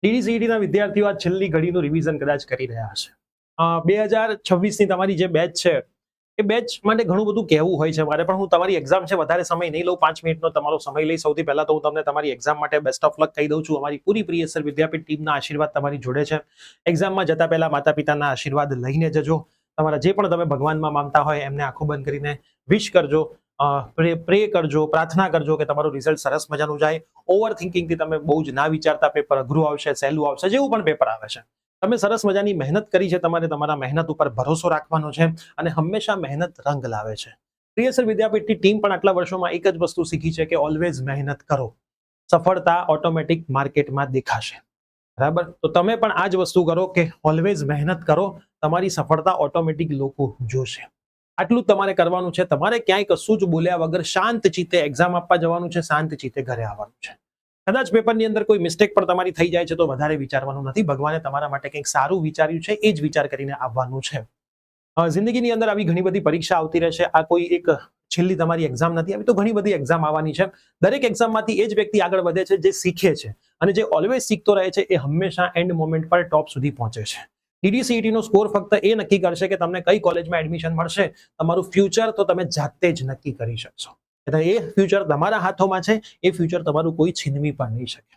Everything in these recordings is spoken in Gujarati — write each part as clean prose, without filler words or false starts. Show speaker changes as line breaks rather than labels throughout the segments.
DDCET ના વિદ્યાર્થીઓ આ છેલ્લી ઘડીનું રિવિઝન કદાચ કરી રહ્યા હશે. 2026ની તમારી જે બેચ છે એ બેચ માટે ઘણું બધું કહેવું હોય છે મારે, પણ હું તમારી એક્ઝામ છે વધારે સમય નહીં લઉં, 5 મિનિટનો તમારો સમય લઈ. સૌથી પહેલા તો હું તમને તમારી એક્ઝામ માટે બેસ્ટ ઓફ લક કહી દઉં છું. અમારી પૂરી પ્રિયસર વિદ્યાપીઠ ટીમના આશીર્વાદ તમારી જોડે છે. એક્ઝામમાં જતા પહેલા માતા પિતાના આશીર્વાદ લઈને જજો. તમારા જે પણ તમે ભગવાનમાં માનતા હોય એમને આંખો બંધ કરીને વિશ કરજો, પ્રે કરજો, પ્રાર્થના કરજો કે તમારું રિઝલ્ટ સરસ મજાનું જાય. ઓવર થિંકિંગથી તમે બહુ જ ના વિચારતા પેપર અઘરું આવશે, સહેલું આવશે, જેવું પણ પેપર આવે છે. તમે સરસ મજાની મહેનત કરી છે, તમારે તમારા મહેનત ઉપર ભરોસો રાખવાનો છે અને હંમેશા મહેનત રંગ લાવે છે. પ્રિયસર વિદ્યાપીઠની ટીમ પણ આટલા વર્ષોમાં એક જ વસ્તુ શીખી છે કે ઓલવેઝ મહેનત કરો, સફળતા ઓટોમેટિક માર્કેટમાં દેખાશે. બરાબર? તો તમે પણ આ જ વસ્તુ કરો કે ઓલવેઝ મહેનત કરો, તમારી સફળતા ઓટોમેટિક લોકો જોશે. આટલું જ તમારે કરવાનું છે. તમારે ક્યાંય કશું જ બોલ્યા વગર શાંત ચિત્તે એક્ઝામ આપવા જવાનું છે, શાંત ચિત્તે ઘરે આવવાનું છે. કદાચ પેપરની અંદર કોઈ મિસ્ટેક પણ તમારી થઈ જાય છે તો વધારે વિચારવાનું નથી. ભગવાને તમારા માટે કંઈક સારું વિચાર્યું છે, એ જ વિચાર કરીને આવવાનું છે. જિંદગીની અંદર આવી ઘણી બધી પરીક્ષા આવતી રહેશે. આ કોઈ એક છેલ્લી તમારી એક્ઝામ નથી આવી, તો ઘણી બધી એક્ઝામ આવવાની છે. દરેક એક્ઝામમાંથી એ જ વ્યક્તિ આગળ વધે છે જે શીખે છે, અને જે ઓલવેઝ શીખતો રહે છે એ હંમેશા એન્ડ મોમેન્ટ પર ટોપ સુધી પહોંચે છે. DDCET નો સ્કોર ફક્ત એ નક્કી કરશે કે તમને કઈ કોલેજમાં એડમિશન મળશે. તમારું ફ્યુચર તો તમે જાતે જ નક્કી કરી શકશો. એટલે એ ફ્યુચર તમારા હાથોમાં છે, એ ફ્યુચર તમારું કોઈ છીનવી પણ નહીં શકે.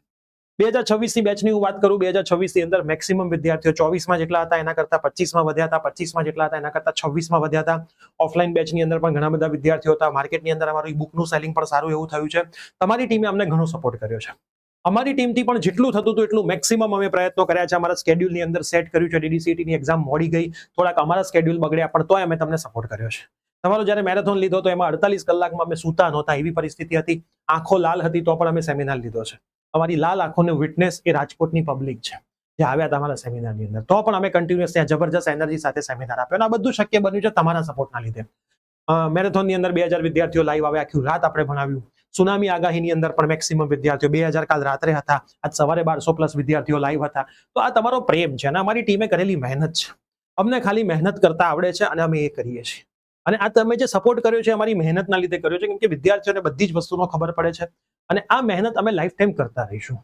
2026ની બેચની હું વાત કરું, 2026ની અંદર મેક્સિમમ વિદ્યાર્થીઓ 24માં જેટલા હતા, એના કરતા 25માં વધ્યા હતા, 25માં જેટલા હતા, એના કરતા 26માં વધ્યા હતા. ઓફલાઈન બેચની અંદર પણ ઘણા બધા વિદ્યાર્થીઓ હતા. માર્કેટની અંદર અમારું બુકનું સેલિંગ પણ સારું એવું થયું છે. તમારી ટીમે અમને ઘણો સપોર્ટ કર્યો છે. અમારી ટીમથી પણ જેટલું થતું હતું એટલું મેક્સિમમ અમે પ્રયત્નો કર્યા છે. અમારા સ્કેડ્યુલની અંદર સેટ કર્યું છે. DDCETની એક્ઝામ મોડી ગઈ, થોડાક અમારા સ્કેડ્યુલ બગડ્યા, પણ તોય અમે તમને સપોર્ટ કર્યો છે. તમારો જ્યારે મેરેથોન લીધો તો એમાં 48 કલાકમાં અમે સૂતા નહોતા, એવી પરિસ્થિતિ હતી. આંખો લાલ હતી તો પણ અમે સેમિનાર લીધો છે. અમારી લાલ આંખોનું વિટનેસ એ રાજકોટની પબ્લિક છે, જે આવ્યા હતા અમારા સેમિનારની અંદર. તો પણ અમે કન્ટિન્યુઅસ ત્યાં જબરજસ્ત એનર્જી સાથે સેમિનાર આપ્યો, અને આ બધું શક્ય બન્યું છે તમારા સપોર્ટના લીધે. મેરેથોનની અંદર 2000 વિદ્યાર્થીઓ લાઈવ આવે, આખી રાત આપણે ભણાવ્યું. સુનામી આગાહીની અંદર પણ મેક્સિમમ વિદ્યાર્થીઓ 2000 કાલ રાત્રે હતા, આજ સવારે 1200+ વિદ્યાર્થીઓ લાઈવ હતા. તો આ તમારો પ્રેમ છે અને અમારી ટીમે કરેલી મહેનત છે. અમને ખાલી મહેનત કરતા આવડે છે અને અમે એ કરીએ છીએ. અને આ તમે જે સપોર્ટ કર્યો છે અમારી મહેનતના લીધે કર્યો છે, કેમ કે વિદ્યાર્થીઓને બધી જ વસ્તુનો ખબર પડે છે, અને આ મહેનત અમે લાઈફ ટાઈમ કરતા રહીશું.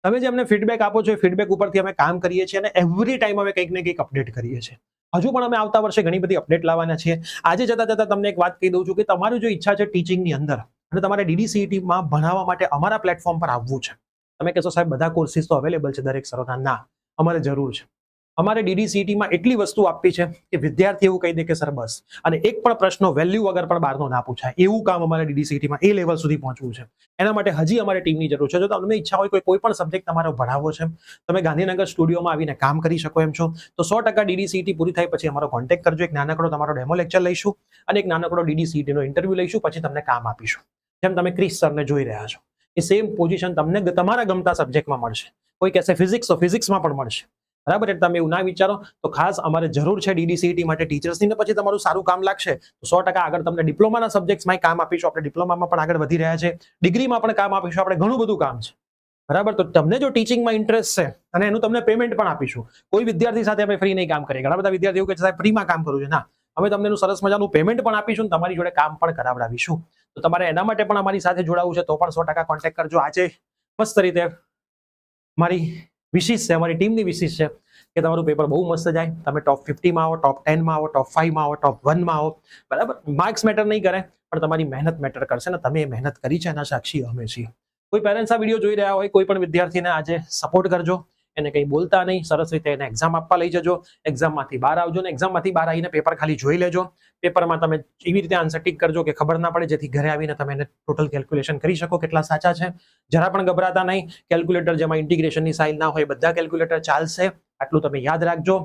તમે જે અમને ફીડબેક આપો છો એ ફીડબેક ઉપરથી અમે કામ કરીએ છીએ, અને એવરી ટાઈમ અમે કંઈક ને કંઈક અપડેટ કરીએ છીએ. હજુ પણ અમે આવતા વર્ષે ઘણી બધી અપડેટ લાવવાના છીએ. આજે જતા તમને એક વાત કહી દઉં છું કે તમારી જો ઈચ્છા છે ટીચિંગની અંદર અને તમારે DDCETમાં ભણાવવા માટે અમારા પ્લેટફોર્મ પર આવવું છે. તમે કહેશો સાહેબ બધા કોર્સિસ તો અવેલેબલ છે દરેક સરોના. ના, અમારે જરૂર છે. અમારે DDCETમાં એટલી વસ્તુ આપવી છે કે વિદ્યાર્થી એવું કહી દે કે સર બસ, અને એક પણ પ્રશ્નો વેલ્યુ વગર પણ બહારનો ના પૂછાય, એવું કામ અમારે DDCETમાં એ લેવલ સુધી પહોંચવું છે. એના માટે હજી અમારે ટીમની જરૂર છે. જો તમને ઈચ્છા હોય કોઈ પણ સબ્જેક્ટ તમારો ભણાવવો છે, તમે ગાંધીનગર સ્ટુડિયોમાં આવીને કામ કરી શકો એમ છો, તો 100% DDCET પૂરી થાય પછી અમારો કોન્ટેક્ટ કરજો. એક નાનકડો તમારો ડેમો લેક્ચર લઈશું અને એક નાનકડો DDCETનો ઇન્ટરવ્યુ લઈશું, પછી તમને કામ આપીશું. જેમ તમે ક્રિસ સરને જોઈ રહ્યા છો, એ સેમ પોઝિશન તમને તમારા ગમતા સબ્જેક્ટમાં મળશે. કોઈ કહેશે ફિઝિક્સ તો ફિઝિક્સમાં પણ મળશે. બરાબર? એટલે તમે એવું ના વિચારો. તો ખાસ અમારે જરૂર છે DDCET માટે ટીચર્સની, ને પછી તમારું સારું કામ લાગશે તો 100% આગળ તમને ડિપ્લોમાના સબ્જેક્ટ્સમાં કામ આપીશું. આપણે ડિપ્લોમામાં પણ આગળ વધી રહ્યા છે, ડિગ્રીમાં પણ કામ આપીશું. આપણે ઘણું બધું કામ છે. બરાબર? તો તમને જો ટીચિંગમાં ઇન્ટરેસ્ટ છે અને એનું તમને પેમેન્ટ પણ આપીશું. કોઈ વિદ્યાર્થી સાથે અમે ફ્રી નહીં કામ કરીએ. ઘણા બધા વિદ્યાર્થીઓ કહે છે સાહેબ ફ્રીમાં કામ કરવું છે. ના, અમે તમને એનું સરસ મજાનું પેમેન્ટ પણ આપીશું, તમારી જોડે કામ પણ કરાવડાવીશું. તો તમારે એના માટે પણ અમારી સાથે જોડાવું છે તો પણ 100% કોન્ટેક્ટ કરજો. આજે મસ્ત રીતે મારી વિશિષ છે, અમારી ટીમની વિશિષ છે કે તમારું પેપર બહુ મસ્ત જાય. તમે ટોપ 50માં આવો, ટોપ 10માં આવો, ટોપ 5માં આવો, ટોપ 1માં આવો. બરાબર? માર્ક્સ મેટર નહીં કરે, પણ તમારી મહેનત મેટર કરશે, ને તમે એ મહેનત કરી છે એના સાક્ષી અમે છીએ. કોઈ પેરેન્ટ્સ આ વિડીયો જોઈ રહ્યા હોય, કોઈ પણ વિદ્યાર્થીને આજે સપોર્ટ કરજો. એને કંઈ બોલતા નહીં, સરસ રીતે એને એક્ઝામ આપવા લઈ જજો. એક્ઝામમાંથી બહાર આવજો, ને એક્ઝામમાંથી બહાર આવીને પેપર ખાલી જોઈ લેજો. પેપરમાં તમે એવી રીતે આન્સર ટીક કરજો કે ખબર ના પડે, જેથી ઘરે આવીને તમે એને ટોટલ કેલ્ક્યુલેશન કરી શકો કેટલા સાચા છે. જરા પણ ગભરાતા નહીં. કેલ્ક્યુલેટર જેમાં ઇન્ટિગ્રેશનની સાઇન ના હોય બધા કેલ્ક્યુલેટર ચાલશે. આટલું તમે યાદ રાખજો.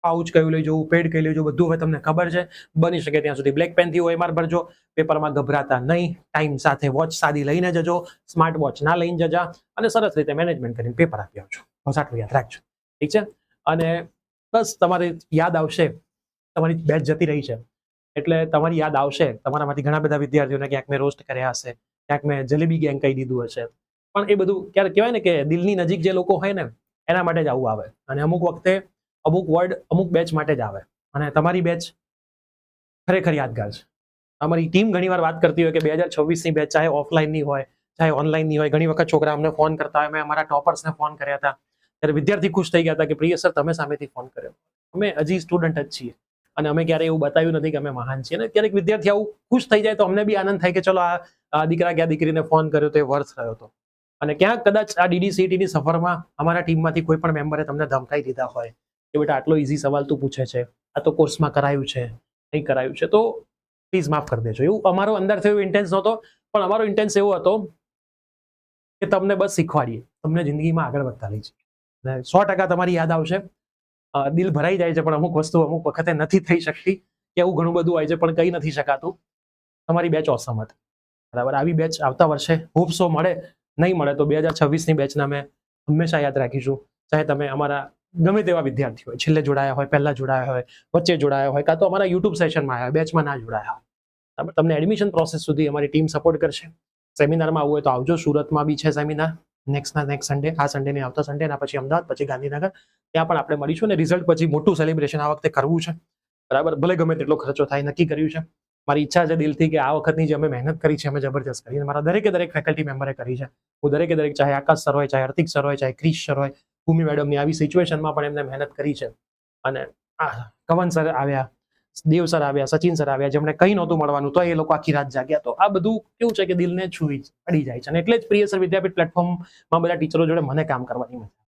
પાઉચ કયું લઈ જવું, પેડ કઈ લઈ જવું, બધું હવે તમને ખબર છે. બની શકે ત્યાં સુધી બ્લેક પેનથી OMR ભરજો. પેપરમાં ગભરાતા નહીં. ટાઈમ સાથે વોચ સાદી લઈને જજો, સ્માર્ટ વોચ ના લઈને જજા, અને સરસ રીતે મેનેજમેન્ટ કરીને પેપર આપી આવજો. બસ આટલું યાદ રાખજો. ઠીક છે? અને બસ તમારે યાદ આવશે, તમારી બેચ જતી રહી છે એટલે તમારી યાદ આવશે. તમારામાંથી ઘણા બધા વિદ્યાર્થીઓને ક્યાંક મેં રોસ્ટ કર્યા હશે, ક્યાંક મેં જલેબી ગેંગ કહી દીધું હશે, પણ એ બધું ક્યારેક કહેવાય ને કે દિલની નજીક જે લોકો હોય ને એના માટે જ આવું આવે. અને અમુક વખતે અમુક વર્ડ અમુક બેચ માટે જ આવે, અને તમારી બેચ ખરેખર યાદગાર છે. અમારી ટીમ ઘણીવાર વાત કરતી હોય કે 2026ની બેચ ચાહે ઓફલાઈનની હોય, ચાહે ઓનલાઈનની હોય. ઘણી વખત છોકરા અમને ફોન કરતા હોય. મેં અમારા ટોપર્સને ફોન કર્યા હતા ત્યારે વિદ્યાર્થી ખુશ થઈ ગયા હતા કે પ્રિય સર તમે સામેથી ફોન કર્યો. અમે હજી સ્ટુડન્ટ જ છીએ અને અમે ક્યારે એવું બતાવ્યું નથી કે અમે મહાન છીએ. અને ક્યારેક વિદ્યાર્થી આવું ખુશ થઈ જાય તો અમને બી આનંદ થાય કે ચલો આ દીકરા કે આ દીકરીને ફોન કર્યો તો એ વર્થ રહ્યો હતો. અને ક્યાંક કદાચ આ DDCETની સફરમાં અમારા ટીમમાંથી કોઈ પણ મેમ્બરે તમને ધમકાઈ દીધા હોય કે બેટા આટલો ઇઝી સવાલ તું પૂછે છે, આ તો કોર્સમાં કરાયું છે, નહીં કરાયું છે, તો પ્લીઝ માફ કરી દેજો. એવું અમારો અંદરથી એવો ઇન્ટેન્સ નહોતો, પણ અમારો ઇન્ટેન્સ એવો હતો કે તમને બસ શીખવાડીએ, તમને જિંદગીમાં આગળ વધતા લઈ જઈએ. અને 100% તમારી યાદ આવશે. દિલ ભરાઈ જાય છે, પણ અમુક વસ્તુ અમુક વખતે નથી થઈ શકતી કે એવું ઘણું બધું હોય છે પણ કહી નથી શકાતું. તમારી બેચ ઓસમ હતી, બરાબર. આવી બેચ આવતા વર્ષે હોપસો મળે, નહીં મળે તો 2026ની બેચના મેં હંમેશા યાદ રાખીશું. ચાહે તમે અમારા ગમે તેવા વિદ્યાર્થી હોય, છેલ્લે જોડાયા હોય, પહેલા જોડાયા હોય, વચ્ચે જોડાયા હોય, કાં તો અમારા યુટ્યુબ સેશનમાં આવ્યા, બેચમાં ના જોડાયા હોય, બરાબર. તમને એડમિશન પ્રોસેસ સુધી અમારી ટીમ સપોર્ટ કરશે. સેમિનારમાં આવવું હોય તો આવજો. સુરતમાં બી છે સેમિનાર નેક્સ્ટ સન્ડે, આ સન્ડે ને આવતા સન્ડે, ના પછી અમદાવાદ, પછી ગાંધીનગર. ત્યાં પણ આપણે મળીશું. અને રિઝલ્ટ પછી મોટું સેલિબ્રેશન આ વખતે કરવું છે, બરાબર. ભલે ગમે તેટલો ખર્ચો થાય, નક્કી કર્યું છે. મારી ઈચ્છા છે દિલથી કે આ વખતની જે અમે મહેનત કરી છે અમે જબરજસ્ત કરી. અને મારા દરેક ફેકલ્ટી મેમ્બરે કરી છે. હું દરેક ચાહે આકાશ સર હોય, ચાહે હાર્દિક સર હોય, ચાહે ક્રિશ સર હોય, ભૂમિ મેડમની આવી સિચ્યુએશનમાં પણ એમને મહેનત કરી છે. અને કવન સર આવ્યા, દેવ સર આવ્યા, સચિન સર આવ્યા, જેમણે કંઈ નહોતું મળવાનું તો એ લોકો આખી રાત જાગ્યા. તો આ બધું કેવું છે કે દિલને છૂઈ પડી જાય છે. અને એટલે જ પ્રિય સર વિદ્યાપીઠ પ્લેટફોર્મમાં બધા ટીચરો જોડે મને કામ કરવાની મજા.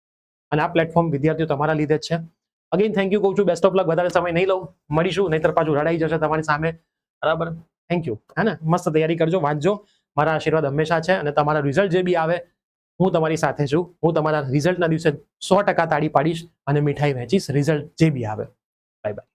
અને આ પ્લેટફોર્મ વિદ્યાર્થીઓ તમારા લીધે જ છે. અગેન થેન્ક યુ કહું છું. Best of luck. વધારે સમય નહીં લઉં, મળીશું, નહીતર પાછું રડાઈ જશે તમારી સામે, બરાબર. Thank you. હે ને, મસ્ત તૈયારી કરજો, વાંચજો. મારા આશીર્વાદ હંમેશા છે. અને તમારા રિઝલ્ટ જે બી આવે હું તમારી સાથે છું. હું તમારા રિઝલ્ટના દિવસે 100% તાળી પાડીશ અને મીઠાઈ વહેંચીશ, રિઝલ્ટ જે બી આવે. Bye bye.